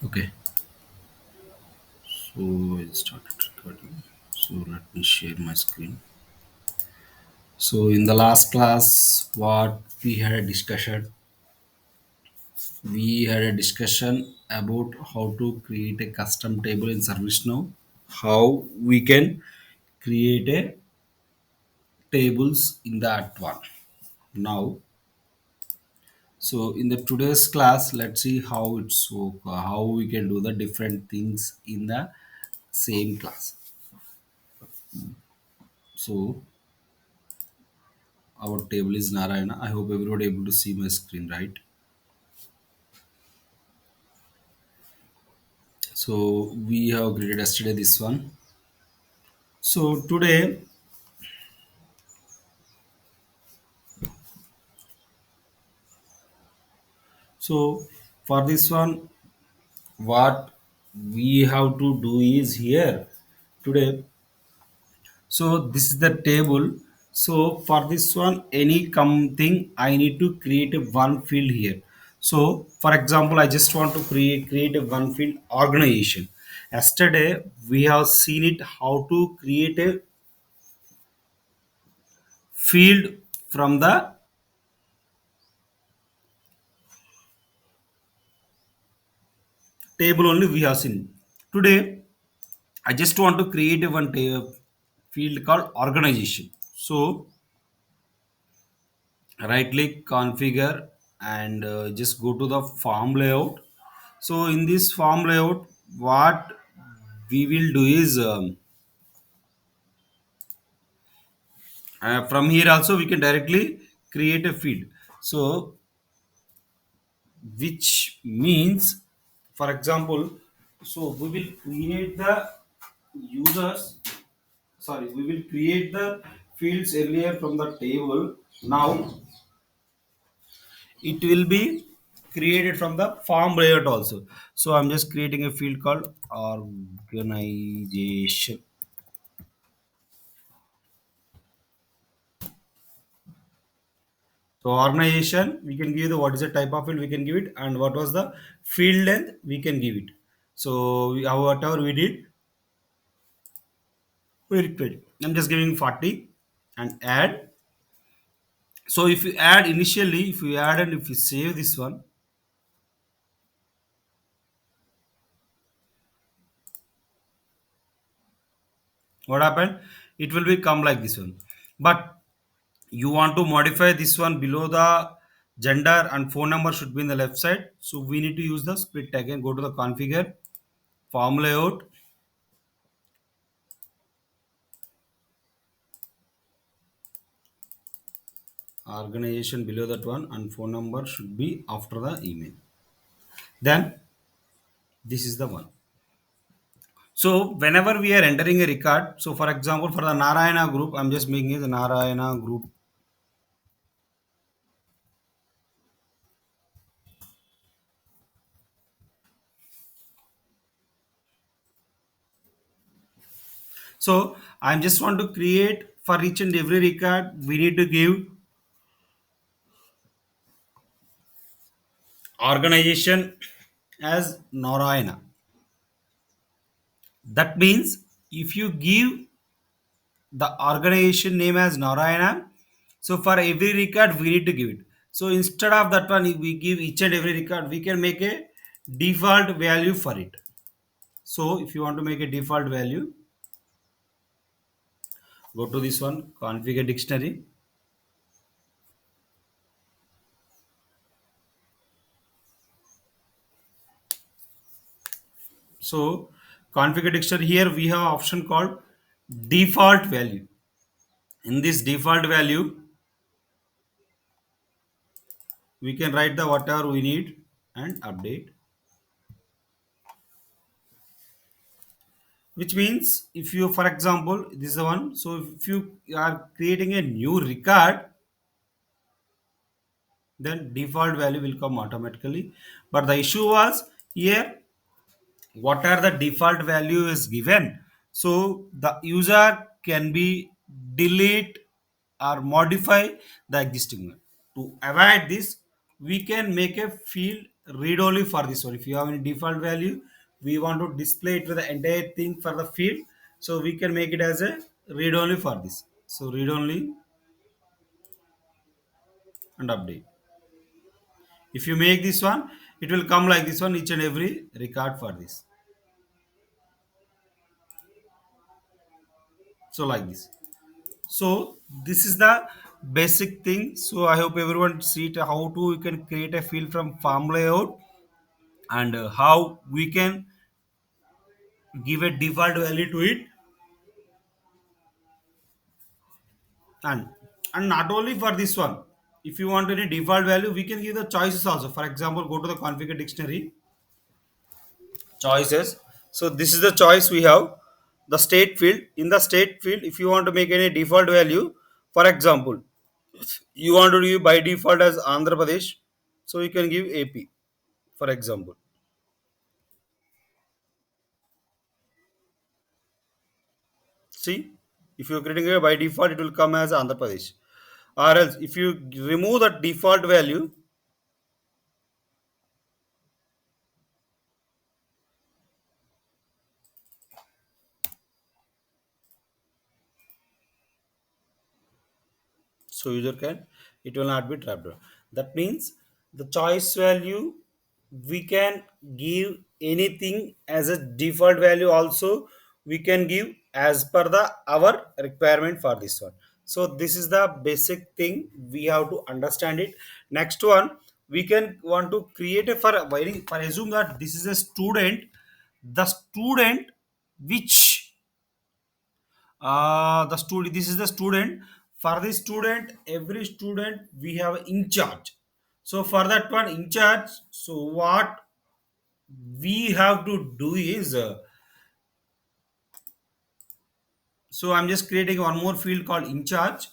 Okay, so I started recording. So let me share my screen. So in the last class, what we had a discussion about how to create a custom table in ServiceNow, how we can create a tables in that one. Now, so in the today's class, let's see how it's work, how we can do the different things in the same class. So our table is Narayana. I hope everybody able to see my screen, right? So we have created yesterday this one. So today, so for this one, what we have to do is here today. So this is the table. So for this one, any come thing, I need to create a one field here. So for example, I just want to create a one field organization. Yesterday we have seen it how to create a field from the table only we have seen. Today I just want to create a field called organization. So right click configure and just go to the form layout. So in this form layout, what we will do is from here also we can directly create a field. So which means, for example, so we will create the users. Sorry, we will create the fields earlier from the table. Now it will be created from the form layout also. So I'm just creating a field called organization. So organization, we can give the what is the type of field we can give it, and what was the field length we can give it. So whatever we did, we repeat. I'm just giving 40 and add. So if you add initially, if you add and if you save this one, what happened? It will become like this one. But you want to modify this one below the gender and phone number should be in the left side. So we need to use the split again. Go to the configure, form layout, organization below that one, and phone number should be after the email. Then this is the one. So whenever we are entering a record, so for example, for the Narayana group, I'm just making it the Narayana group. So I just want to create for each and every record, we need to give organization as Narayana. That means if you give the organization name as Narayana, so for every record we need to give it. So instead of that one, if we give each and every record, we can make a default value for it. So if you want to make a default value, go to this one, configure dictionary. So configure dictionary, here we have option called default value. In this default value, we can write the whatever we need and update. Which means if you, for example, this is the one. So if you are creating a new record, then default value will come automatically. But the issue was here, what are the default value is given. So the user can be delete or modify the existing one. To avoid this, we can make a field read only for this one. If you have any default value, we want to display it with the entire thing for the field, so we can make it as a read only for this. So read only and update. If you make this one, it will come like this one, each and every record for this. So like this. So this is the basic thing. So I hope everyone see it, how to we can create a field from farm layout, and how we can give a default value to it, and not only for this one. If you want any default value, we can give the choices also. For example, go to the configure dictionary choices. So this is the choice we have, the state field. In the state field, if you want to make any default value, for example, you want to give by default as Andhra Pradesh, so you can give AP, for example. See, if you're creating a by default, it will come as Andhra Pradesh. Or else, if you remove the default value, so user can, it will not be trapped down. That means the choice value, we can give anything as a default value also, we can give as per the our requirement for this one. So this is the basic thing, we have to understand it. Next one, we can want to create a, for assume that this is a student, the student which the student, this is the student. For the student, every student we have in charge. So for that one in charge, so what we have to do is, so I'm just creating one more field called in charge.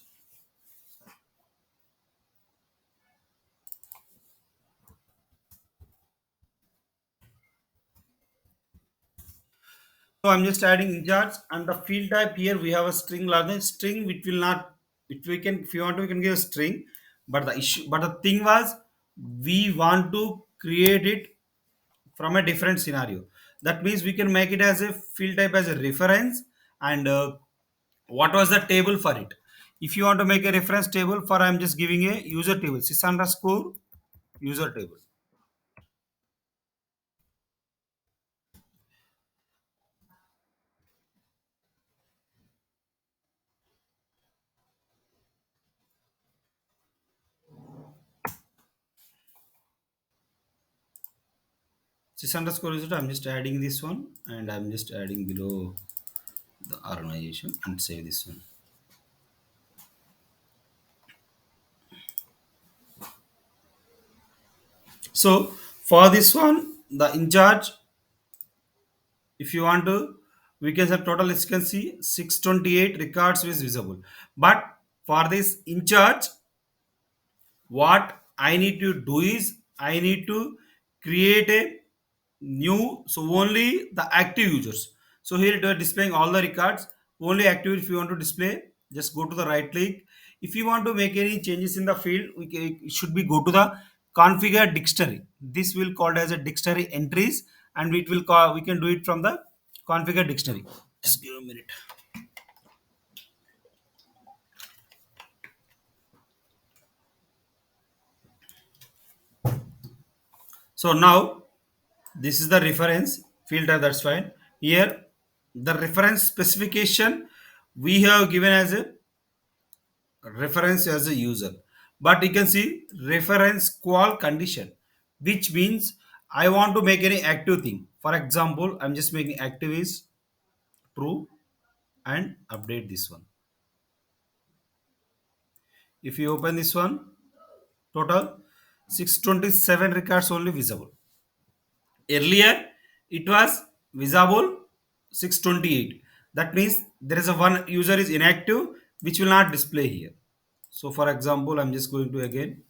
So I'm just adding in charge, and the field type here we have a string larger string, which will not, if we can, if you want to, we can give a string. But the issue, but the thing was, we want to create it from a different scenario. That means we can make it as a field type as a reference, and what was the table for it. If you want to make a reference table for, I'm just giving a user table, sys underscore user table. Sys underscore user, I'm just adding this one, and I'm just adding below the organization and save this one. So for this one, the in charge, if you want to, we can have total, as you can see, 628 records is visible. But for this in charge, what I need to do is, I need to create a new, so only the active users. So here it is displaying all the records, only active. If you want to display, just go to the right click. If you want to make any changes in the field, it should be go to the configure dictionary. This will called as a dictionary entries, and it will call, we can do it from the configure dictionary. Just give a minute. So now this is the reference filter, that's fine. Here the reference specification we have given as a reference as a user, but you can see reference qual condition, which means I want to make any active thing. For example, I'm just making active is true, and update this one. If you open this one, total 627 records only visible. Earlier, it was visible 628. That means there is a one user is inactive, which will not display here. So for example, I'm just going to again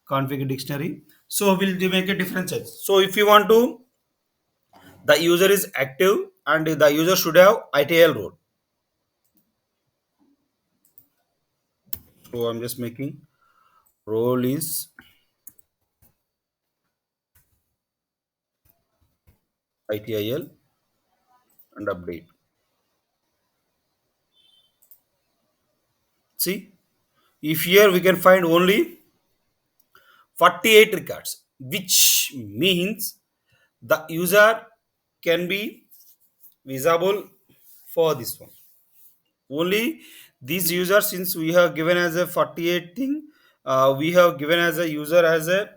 configure dictionary. So we'll make a different set. So if you want to, the user is active and the user should have ITL role. So I'm just making role is ITIL and update. See, if here we can find only 48 records, which means the user can be visible for this one. Only these users, since we have given as a 48 thing, we have given as a user as a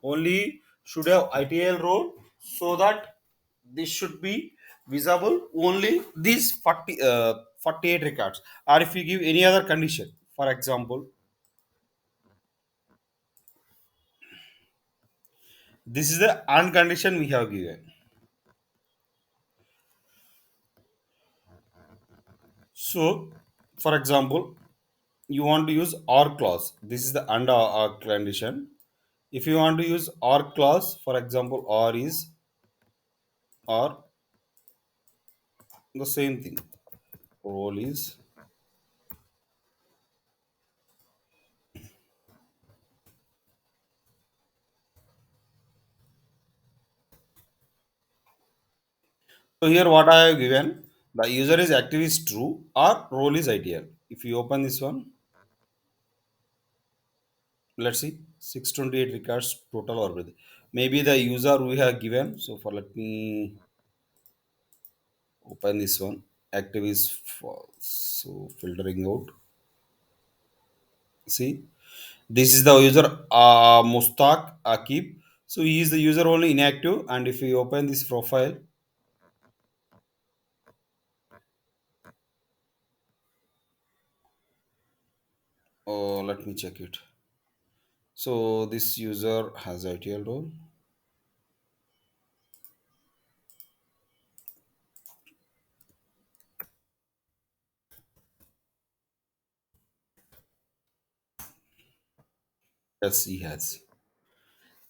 only should have ITL role, so that this should be visible only these 48 records. Or if you give any other condition, for example, this is the uncondition we have given. So, for example, you want to use or clause. This is the under or condition. If you want to use or clause, for example, or is or the same thing. Role is. So here what I have given, the user is active is true or role is ideal. If you open this one, let's see 628 records total or everything. Maybe the user we have given. So for let me open this one. Active is false. So filtering out. See, this is the user Mustaq Akib. So he is the user only inactive. And if we open this profile, oh, let me check it. So this user has ITL role. Yes, he has.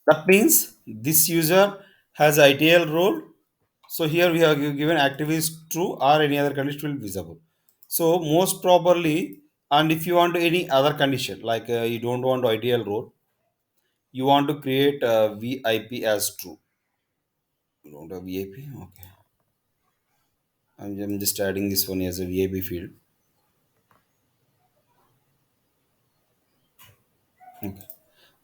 That means this user has ITL role. So here we have given active is true or any other condition will be visible. So most probably, and if you want to any other condition like you don't want ITL role, you want to create a VIP as true. You don't have VIP, okay. I'm just adding this one as a VIP field. Okay,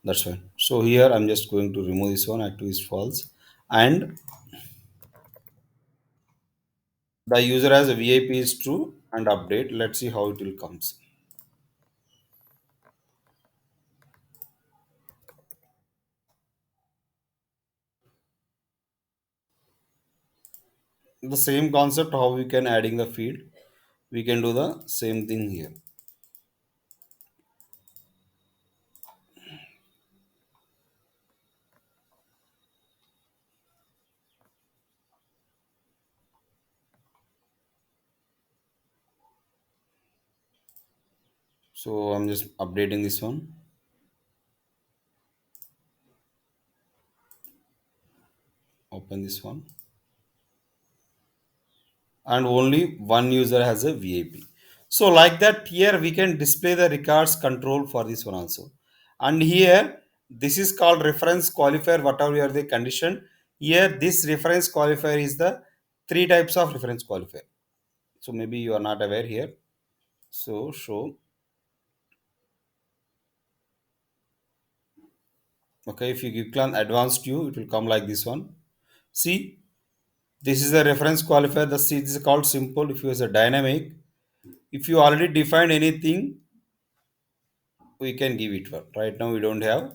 that's fine. So here I'm just going to remove this one. Active is false, and the user has a VIP is true and update. Let's see how it will comes. The same concept how we can adding the field, we can do the same thing here. So I'm just updating this one. Open this one, and only one user has a VIP. So like that here we can display the records control for this one also. And here this is called reference qualifier, whatever are the condition. Here this reference qualifier is the three types of reference qualifier. So maybe you are not aware here. So show, okay, if you click on advanced view, it will come like this one. See, this is the reference qualifier. The C is called simple. If you use a dynamic, if you already defined anything, we can give it one. Right now we don't have.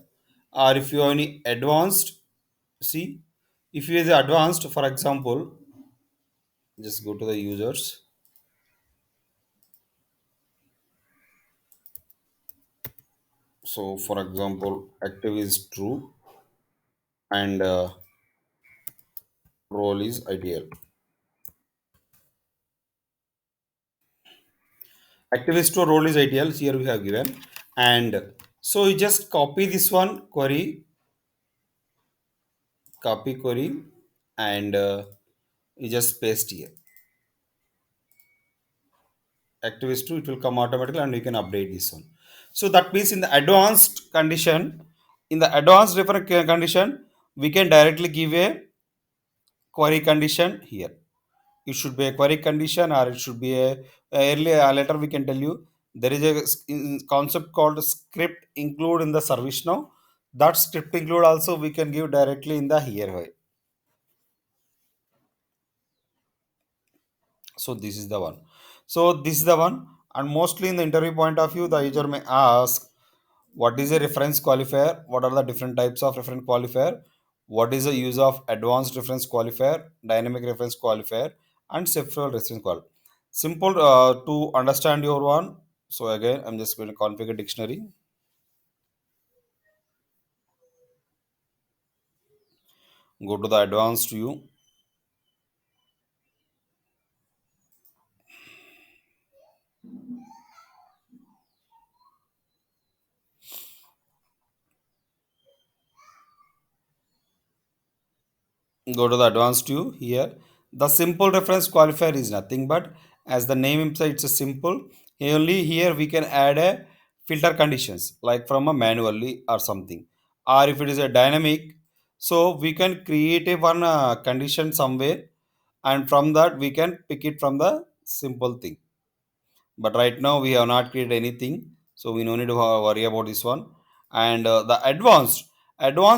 Or if you have any advanced, see, if you use advanced, for example, just go to the users. So for example, active is true and role is ideal. Active is true, role is ideal. Here we have given, and so you just copy this one query, copy query, and you just paste here. Active is true, it will come automatically, and you can update this one. So that means in the advanced condition, in the advanced reference condition, we can directly give a query condition here. It should be a query condition or it should be a earlier later we can tell you there is a concept called script include in the service now. That script include also we can give directly in the here way. So this is the one. So this is the one, and mostly in the interview point of view the user may ask what is a reference qualifier, what are the different types of reference qualifier, what is the use of advanced reference qualifier, dynamic reference qualifier, and several reference qualifier. Simple to understand your one. So again I'm just going to configure dictionary, go to the advanced view, go to the advanced view here. The simple reference qualifier is nothing but, as the name implies, it's a simple. Only here we can add a filter conditions like from a manually or something, or if it is a dynamic, so we can create a one condition somewhere, and from that we can pick it from the simple thing. But right now we have not created anything, so we no need to worry about this one. And the advanced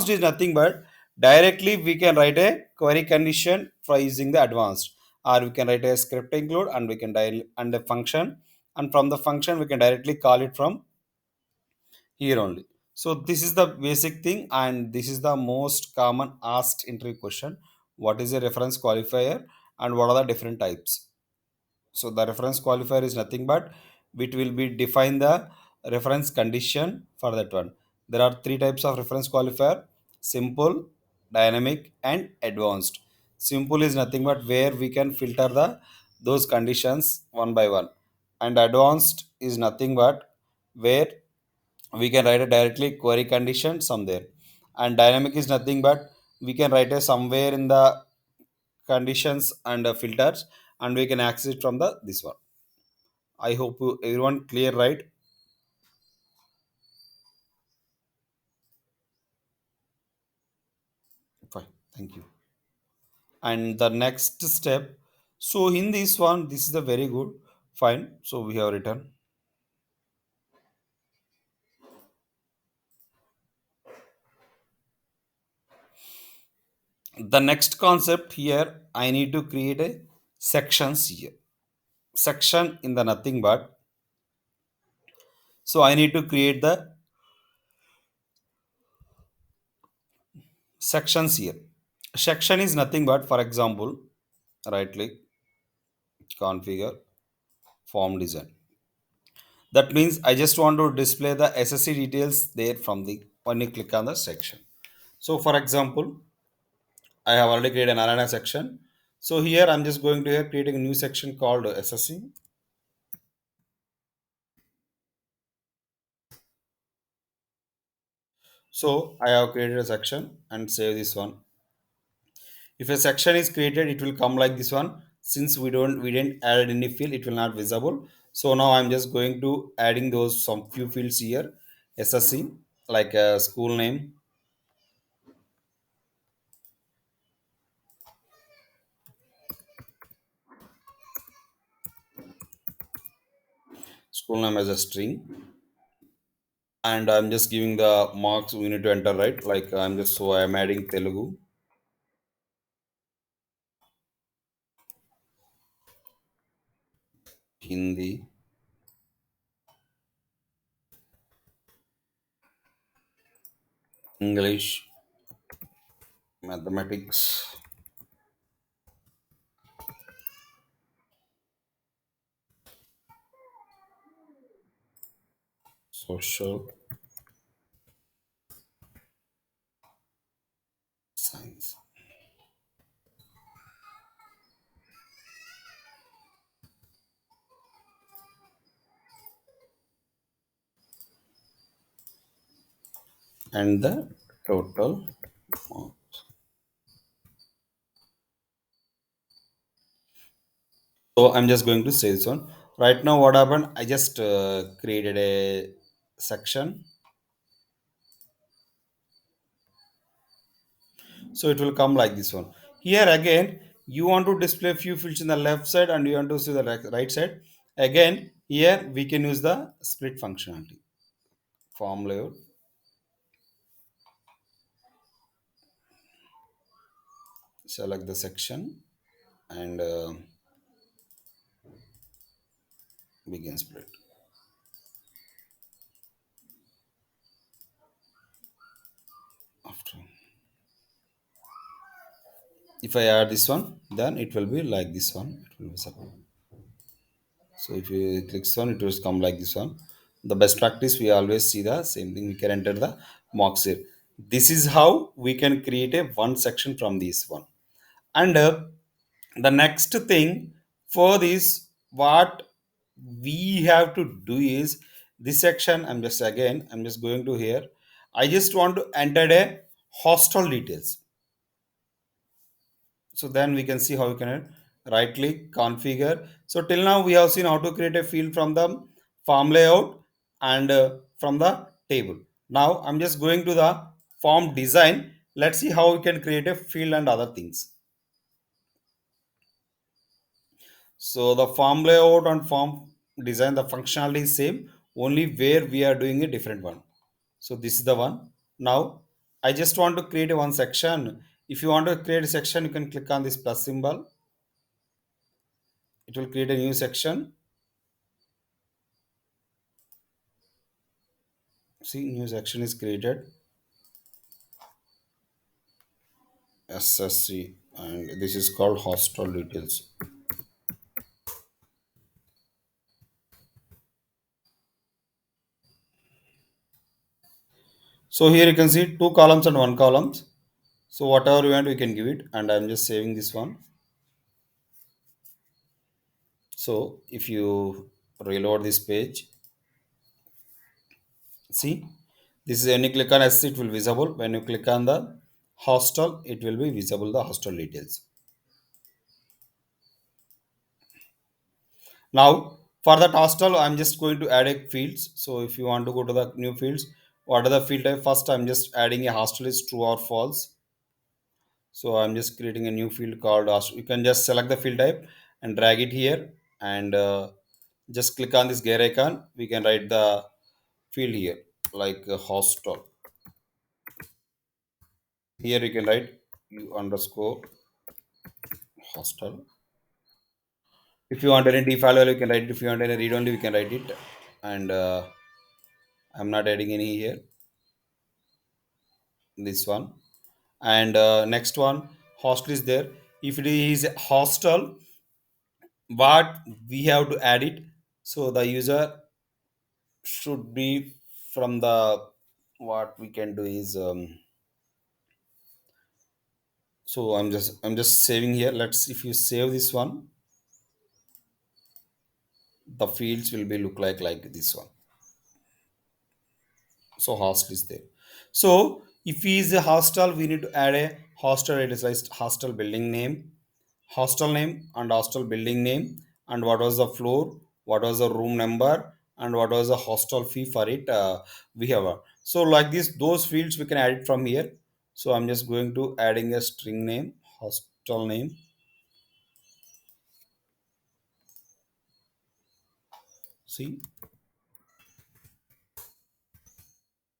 is nothing but directly we can write a query condition for using the advanced, or we can write a script include and we can dial and a function, and from the function we can directly call it from here only. So this is the basic thing, and this is the most common asked interview question: what is a reference qualifier and what are the different types? So the reference qualifier is nothing but it will be define the reference condition for that one. There are three types of reference qualifier: simple, dynamic, and advanced. Simple is nothing but where we can filter the those conditions one by one, and advanced is nothing but where we can write a directly query condition somewhere, and dynamic is nothing but we can write a somewhere in the conditions and filters, and we can access it from the this one. I hope everyone clear, right? Fine, thank you. And the next step. So in this one, this is a very good. Fine. So we have written the next concept here. I need to create a sections here. Section in the nothing but. So I need to create the sections here. Section is nothing but, for example, right click, configure, form design. That means I just want to display the SSC details there from the when you click on the section. So for example, I have already created an arena section. So here I'm just going to here creating a new section called SSC. So I have created a section and save this one. If a section is created, it will come like this one. Since we didn't add any field, it will not visible. So now I'm just going to adding those some few fields here. SSC like school name, school name as a string, and I'm just giving the marks we need to enter, right? Like I'm just so I'm adding Telugu, Hindi, English, mathematics, social science, and the total marks. So I'm just going to say this one. Right now, what happened? I just created a section, so it will come like this one. Here again you want to display few fields in the left side and you want to see the right side. Again here we can use the split functionality. Form layout, select the section and begin split. After, if I add this one, then it will be like this one, it will be separate. So if you click this one, it will come like this one. The best practice, we always see the same thing. We can enter the mocks here. This is how we can create a one section from this one. And the next thing for this, what we have to do is this section. I'm just going to here. I just want to enter a hostel details. So then we can see how we can right click configure. So till now we have seen how to create a field from the form layout and from the table. Now I'm just going to the form design. Let's see how we can create a field and other things. So the form layout and form design, the functionality is same, only where we are doing a different one. So this is the one. Now I just want to create a one section. If you want to create a section, you can click on this plus symbol. It will create a new section. See, new section is created. SSC, and this is called hostel details. So here you can see two columns and one columns. So whatever we want, we can give it. And I'm just saving this one. So if you reload this page, see, this is when you click on S, it will visible. When you click on the hostel, it will be visible the hostel details. Now for that hostel, I'm just going to add a fields. So if you want to go to the new fields, what are the field type? First, I'm just adding a hostel is true or false. So I'm just creating a new field called you can just select the field type and drag it here and just click on this gear icon. We can write the field here like hostel. Here you can write u underscore hostel. If you want any default value, you can write it. If you want any read only, we can write it. And I'm not adding any here. This one. And next one, hostel is there. If it is hostel, what we have to add it. So the user should be from the, what we can do is so I'm just saving here. Let's, if you save this one, the fields will be look like this one. So hostel is there. So if he is a hostel, we need to add a hostel. It is like hostel building name, hostel name and hostel building name, and what was the floor, what was the room number, and what was the hostel fee for it. We have so like this, those fields we can add it from here. So I'm just going to adding a string name, hostel name. See,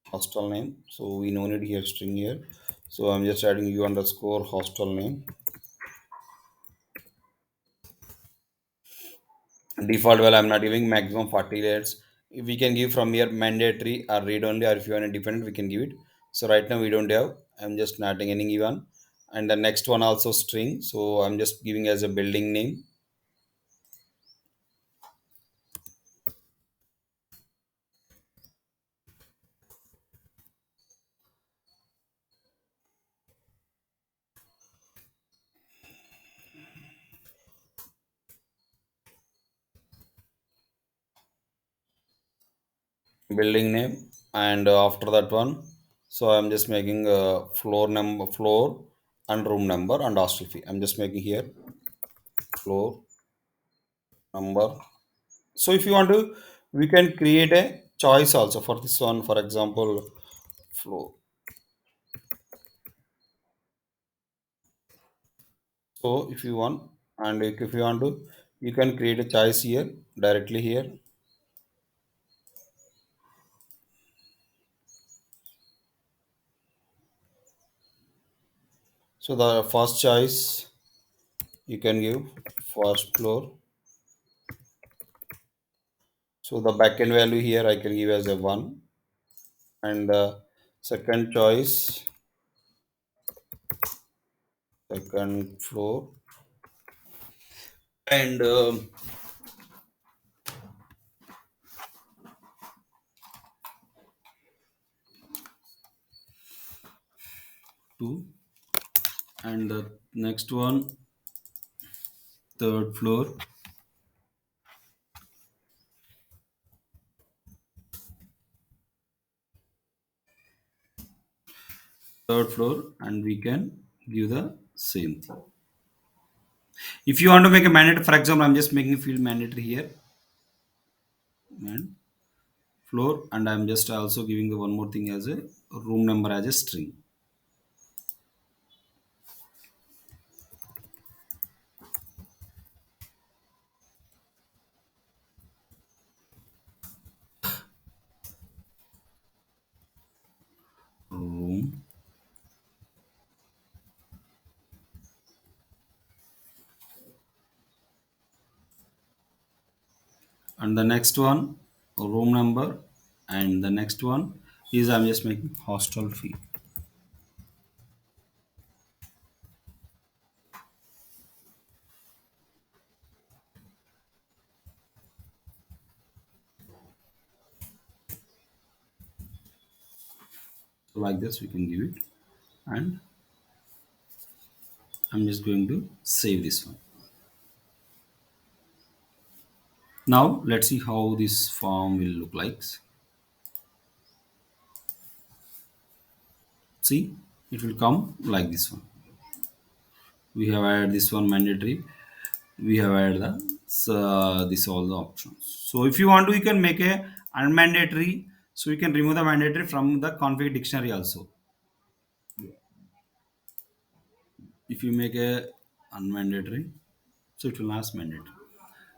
hostel name. So we no need here string here. So I'm just adding u underscore hostel name. Default, well, I'm not giving maximum 40 layers. If we can give from here mandatory or read only, or if you want a different, we can give it. So right now we don't have. I'm just not adding any given. And the next one also string. So I'm just giving as a building name, building name. And after that one, so I'm just making floor number, floor and room number and hostel fee. I'm just making here floor number. So if you want to, we can create a choice also for this one. For example, floor. So if you want, and if you want to, you can create a choice here directly here. So the first choice you can give first floor. So the backend value here I can give as a 1, and the second choice second floor, and 2, and the next one third floor, and we can give the same thing. If you want to make a mandatory, for example, I'm just making field mandatory here and floor, and I'm just also giving the one more thing as a room number as a string. Room, and the next one room number, and the next one is I'm just making hostel fee. So like this we can give it, and I'm just going to save this one. Now let's see how this form will look like. See, it will come like this one. We have added this one mandatory. We have added the this all the options. So if you want to, you can make a unmandatory. So you can remove the mandatory from the config dictionary also. If you make a unmandatory, so it will not mandatory.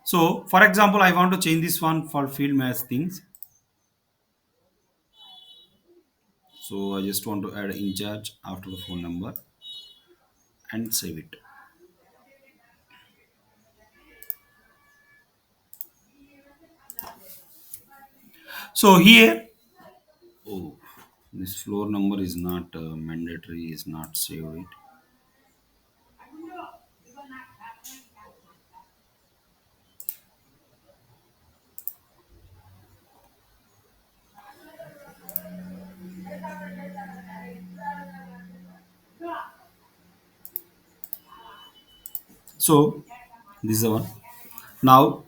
So for example, I want to change this one for field match things. So I just want to add in charge after the phone number and save it. So here, oh, this floor number is not mandatory, is not saved it. So this is the one. Now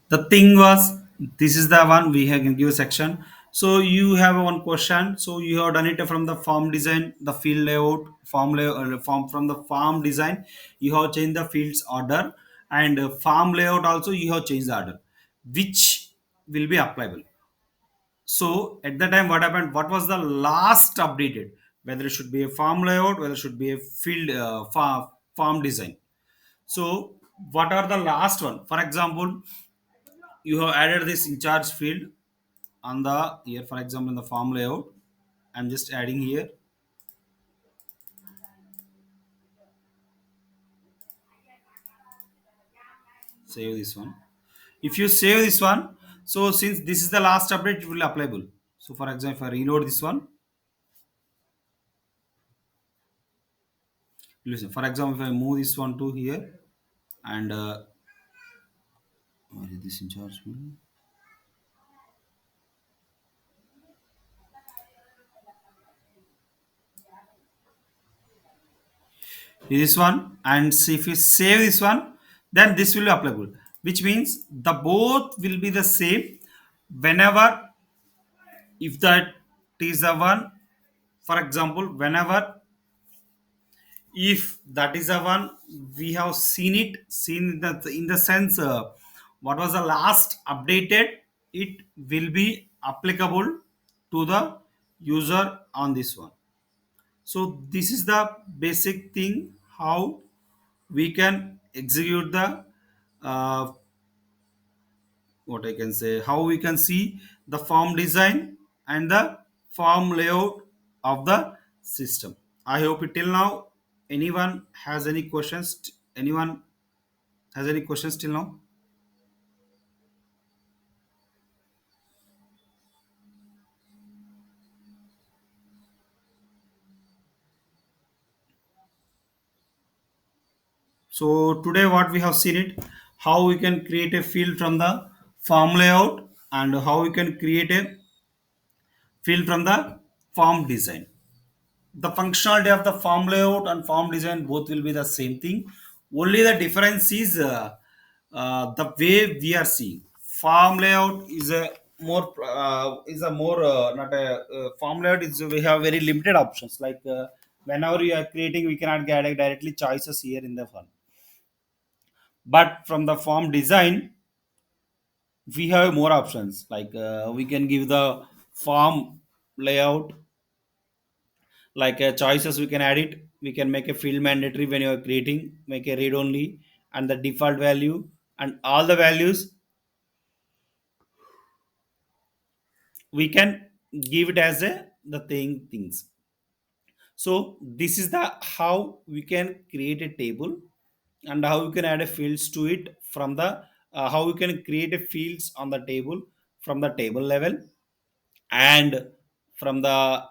the thing was, this is the one we have give a section. So you have one question. So you have done it from the form design, the field layout, form layout, form from the form design. You have changed the fields order, and form layout also you have changed the order, which will be applicable. So at the time, what happened? What was the last updated? Whether it should be a farm layout, whether it should be a field farm design. So what are the last one? For example, you have added this in charge field on the here. For example, in the farm layout, I'm just adding here. Save this one. If you save this one, so since this is the last update, it will applicable. So for example, if I reload this one, listen. For example, if I move this one to here, and what is this in charge field? This one, and see if you save this one, then this will be applicable, which means the both will be the same whenever, if that is the one, for example, whenever, if that is the one we have seen in the sense, what was the last updated, it will be applicable to the user on this one. So this is the basic thing how we can execute the uh, what I can say, how we can see the form design and the form layout of the system. I hope it till now anyone has any questions. Anyone has any questions till now? So today what we have seen it, how we can create a field from the form layout and how we can create a field from the form design. The functionality of the form layout and form design both will be the same thing. Only the difference is the way we are seeing. Form layout is a more not a form layout is we have very limited options. Like whenever we are creating, we cannot get directly choices here in the form. But from the form design, we have more options. Like we can give the form layout like choices, we can add it, we can make a field mandatory when you are creating, make a read only, and the default value, and all the values we can give it as a the things. So this is the how we can create a table and how we can add a fields to it from the how we can create a fields on the table from the table level, and from the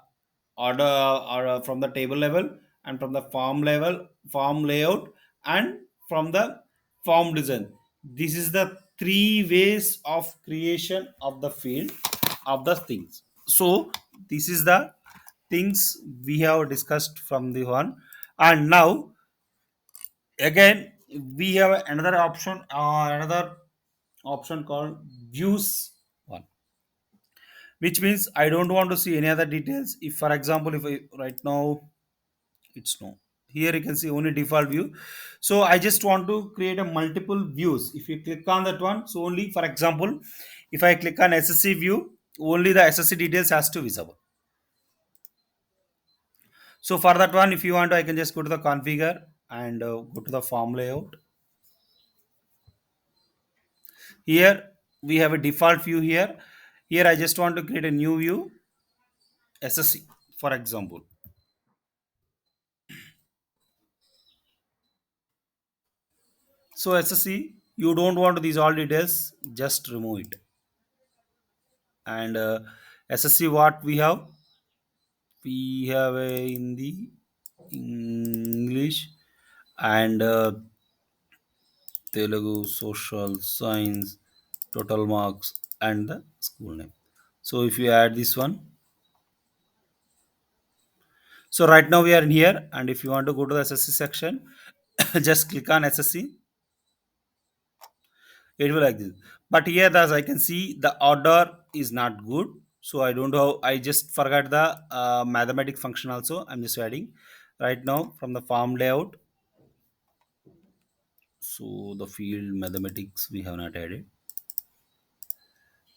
order or from the table level, and from the form level, form layout, and from the form design. This is the three ways of creation of the field of the things. So this is the things we have discussed from the one. And now again we have another option, another option called views one, which means I don't want to see any other details. If for example, if I right now it's no, here you can see only default view. So I just want to create a multiple views. If you click on that one, so only for example, if I click on SSC view, only the SSC details has to visible. So for that one, if you want to, I can just go to the configure and go to the form layout. Here we have a default view here. Here I just want to create a new view, SSC, for example. So SSC, you don't want these all details, just remove it. And SSC, what we have? We have a Hindi, English, and Telugu, social, science, total marks, and the school name. So if you add this one, so right now we are in here, and if you want to go to the SSC section, just click on SSC. It will like this. But here, as I can see, the order is not good. So I don't know. I just forgot the mathematic function also. I'm just adding right now from the form layout. So the field mathematics we have not added.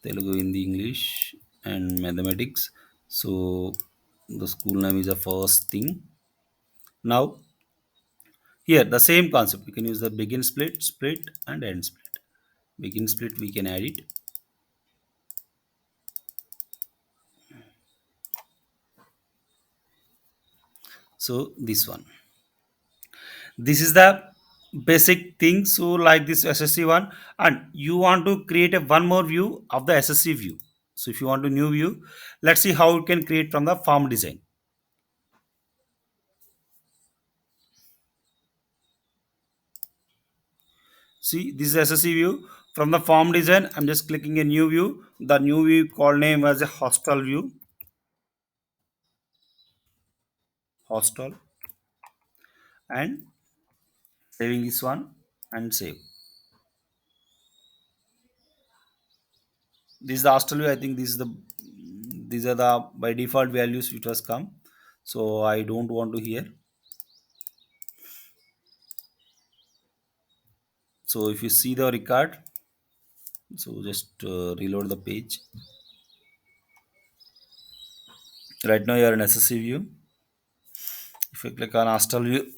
Telugu, Hindi, English, and mathematics. So the school name is the first thing. Now here the same concept. We can use the begin split, split, and end split. Begin split we can add it. So this one. This is the basic thing. So like this SSC one, and you want to create a one more view of the SSC view. So if you want to new view, let's see how you can create from the form design. See, this is SSC view. From the form design, I'm just clicking a new view. The new view called name as a hostel view, hostel, and saving this one and save. This is the hostel view. I think this is the these are the by default values which was come. So I don't want to here. So if you see the record, so just reload the page. Right now you are in SSC view. If you click on hostel view,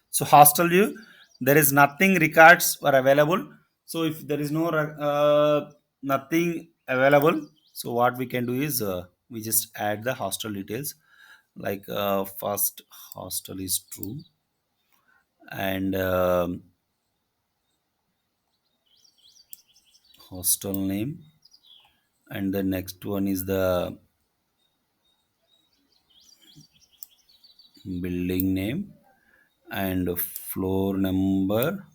so hostel view, there is nothing records are available. So if there is no nothing available, so what we can do is we just add the hostel details, like first hostel is true, and hostel name, and the next one is the building name, and floor number,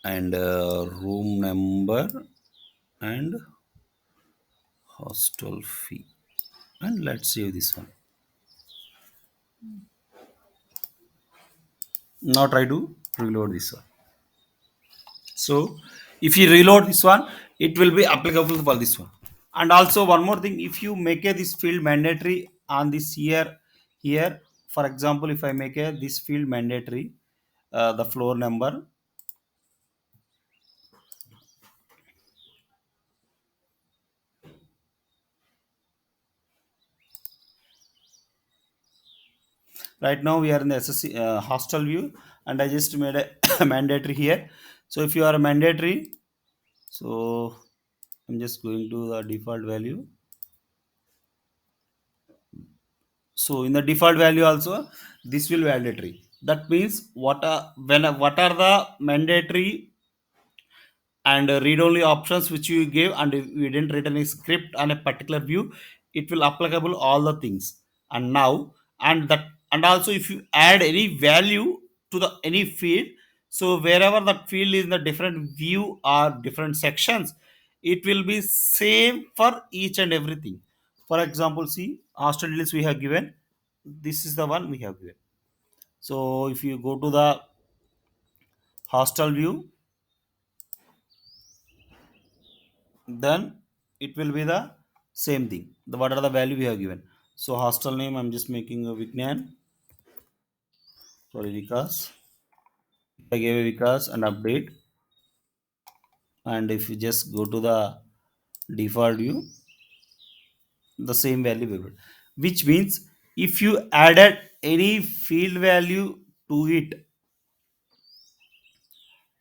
and room number, and hostel fee. And let's save this one. Now try to reload this one. So if you reload this one, it will be applicable for this one. And also one more thing, if you make a this field mandatory on this here, for example, if I make a this field mandatory, the floor number, right now we are in the SSC hostel view, and I just made a mandatory here. So if you are a mandatory, so I'm just going to the default value. So in the default value also, this will mandatory. That means what are the mandatory and read only options which you gave, and if you didn't write any script on a particular view, it will applicable all the things. And now, and that, and also if you add any value to the any field, so wherever that field is in the different view or different sections, it will be same for each and everything. For example, see hostel details we have given, this is the one we have given. So if you go to the hostel view, then it will be the same thing, the what are the value we have given. So hostel name, I'm just making a Vignan, sorry, Vikas. I gave a Vikas and update. And if you just go to the default view, the same value will be, which means if you added any field value to it,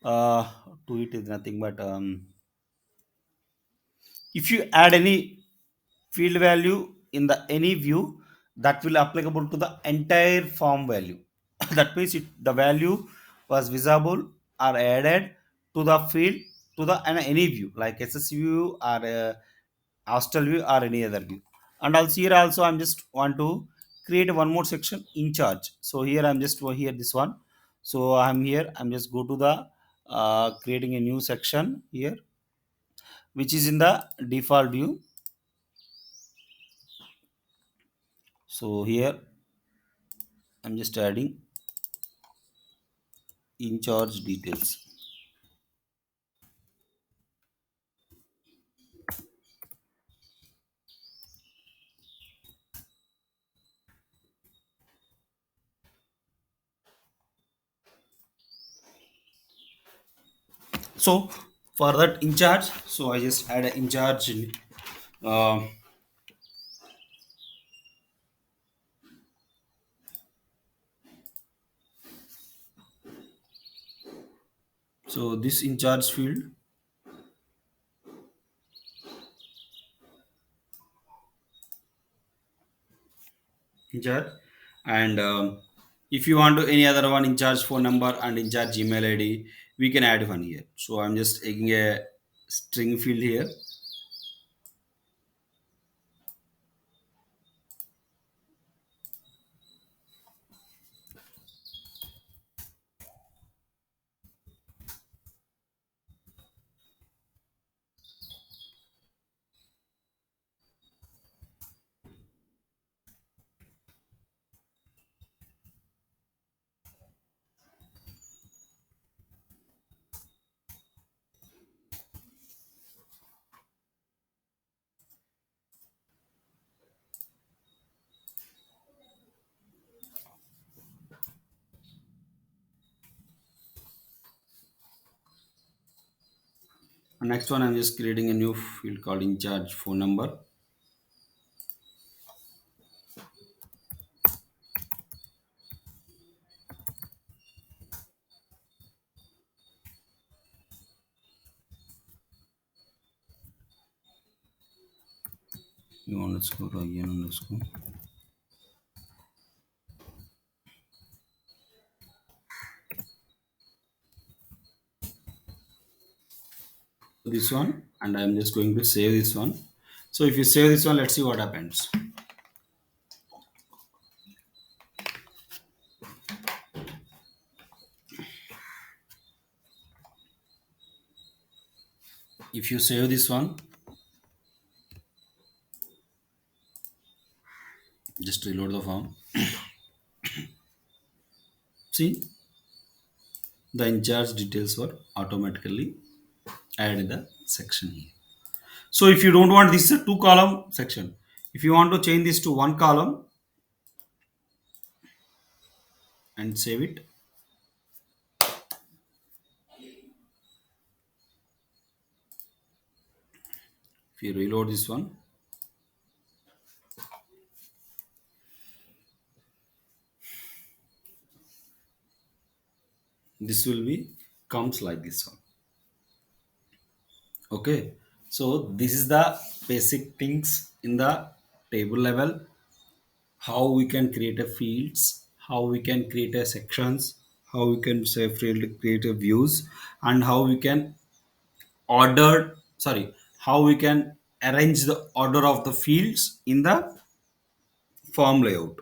uh to it is nothing but if you add any field value in the any view, that will applicable to the entire form value. That means the value was visible or added to the field, to the any view like SS view or hostel view or any other view. And also here also I'm just want to create one more section in charge. So here I'm just here this one. So I'm here, I'm just go to the creating a new section here, which is in the default view. So here I'm just adding in charge details. So for that in charge, so I just add an in charge. Uh, so this in charge field, in charge, and if you want to any other one in charge phone number and in charge Gmail ID, we can add one here. So I'm just taking a string field here. And next one, I'm just creating a new field called in charge phone number. You underscore IN underscore. This one, and I'm just going to save this one. So if you save this one, let's see what happens. If you save this one, just reload the form. See, the in charge details were automatically added in the section here. So if you don't want this is a two column section, if you want to change this to one column and save it, if you reload this one, this will be comes like this one. Okay, so this is the basic things in the table level, how we can create a fields, how we can create a sections, how we can say create a views, and how we can order, sorry, how we can arrange the order of the fields in the form layout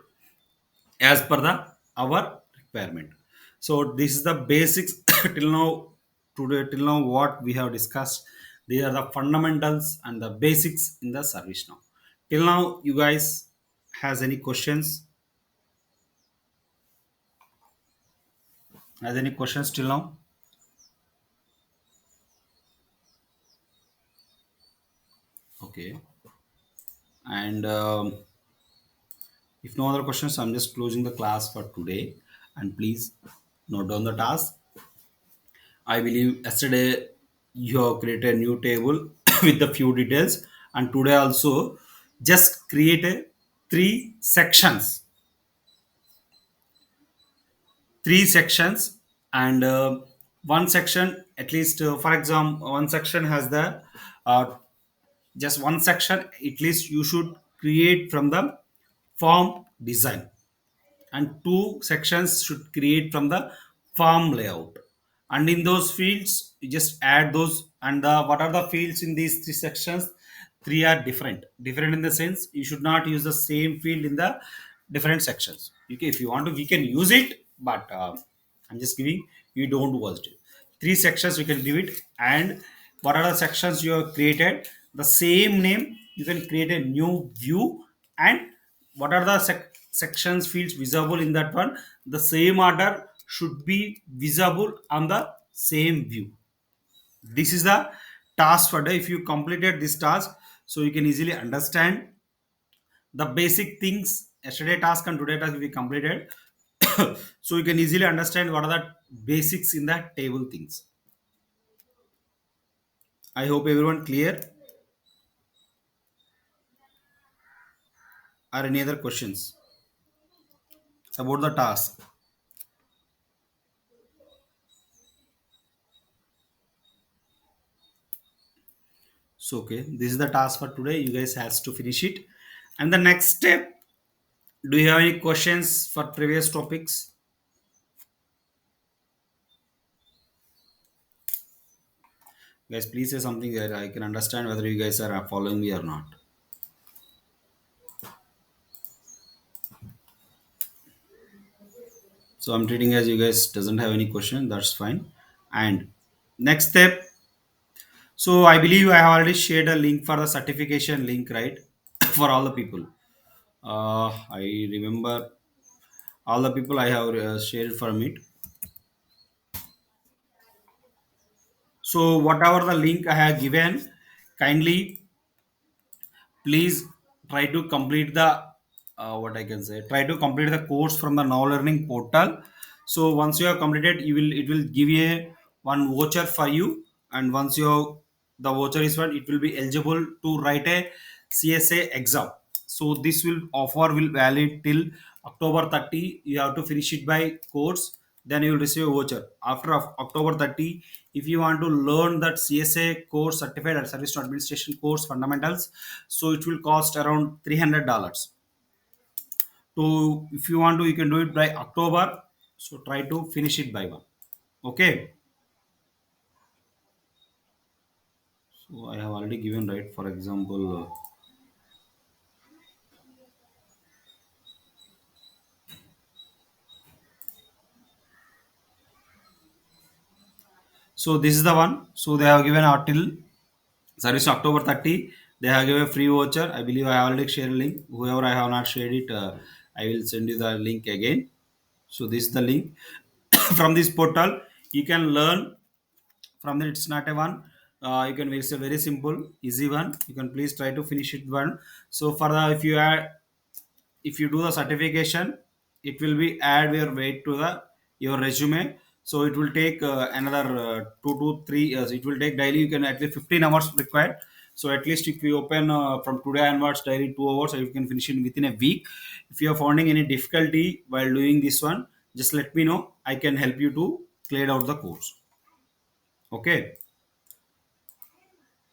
as per the our requirement. So this is the basics till now. Today till now what we have discussed, these are the fundamentals and the basics in the service now. Till now you guys has any questions, has any questions till now? Okay, and if no other questions, I'm just closing the class for today. And please note down the task. I believe yesterday you have created a new table with the few details, and today also just create a three sections, three sections, and one section at least. For example, one section has the just one section at least you should create from the form design, and two sections should create from the farm layout. And in those fields you just add those, and what are the fields in these three sections? Three are different in the sense you should not use the same field in the different sections. Okay, if you want to we can use it, but I'm just giving, you don't watch it. Three sections you can give it, and what are the sections you have created, the same name you can create a new view. And what are the sections fields visible in that one, the same order should be visible on the same view. This is the task for the, if you completed this task, so you can easily understand the basic things. Yesterday task and today task we completed so you can easily understand what are the basics in the table things. I hope everyone clear. Are any other questions about the task? So okay, this is the task for today, you guys has to finish it. And the next step, do you have any questions for previous topics? Guys, please say something that I can understand whether you guys are following me or not. So I'm treating as you guys doesn't have any question. That's fine. And next step. So I believe I have already shared a link for the certification link, right? For all the people. I remember all the people I have shared from it. So whatever the link I have given, kindly please try to complete the what I can say, try to complete the course from the now learning portal. So once you have completed, you will, it will give you a one voucher for you. And once you have, the voucher is one, it will be eligible to write a CSA exam. So this will offer will valid till October 30. You have to finish it by course. then you will receive a voucher after October 30. If you want to learn that CSA course, certified and service administration course fundamentals, so it will cost around $300. To if you want to, you can do it by October. So try to finish it by one. Okay. So I have already given, right, for example. So this is the one. So they have given till service October 30. They have given a free voucher. I believe I have already shared a link. Whoever I have not shared it, I will send you the link again. So this is the link. From this portal you can learn from that. It's not a one. You can, it's a very simple easy one. You can please try to finish it one. So for the, if you do the certification, it will be add your weight to the your resume. So it will take another 2 to 3 years. It will take daily, you can at least 15 hours required. So at least if you open from today onwards daily 2 hours, you can finish it within a week. If you are finding any difficulty while doing this one, just let me know. I can help you to clear out the course. Okay.